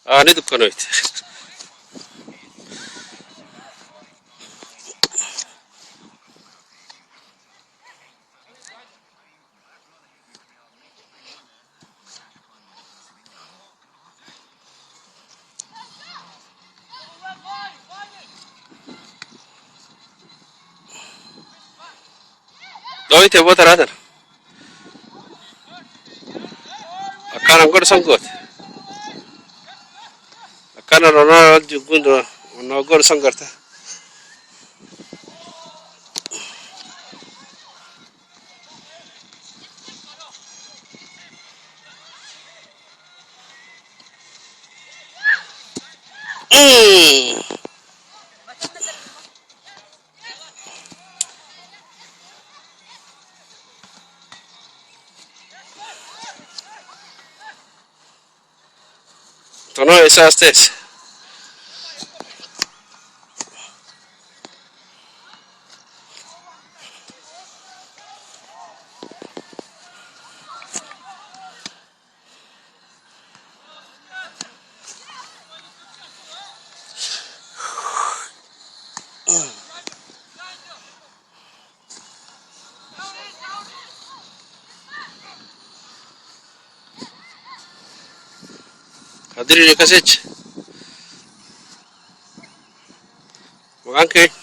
Ani dukkanoyti. Doyte bota raatan. Akkanan godsan goote. Akkana Ronaldo gundo no godsan garta. Tono esas tes. Adiri kasech. Makan ke.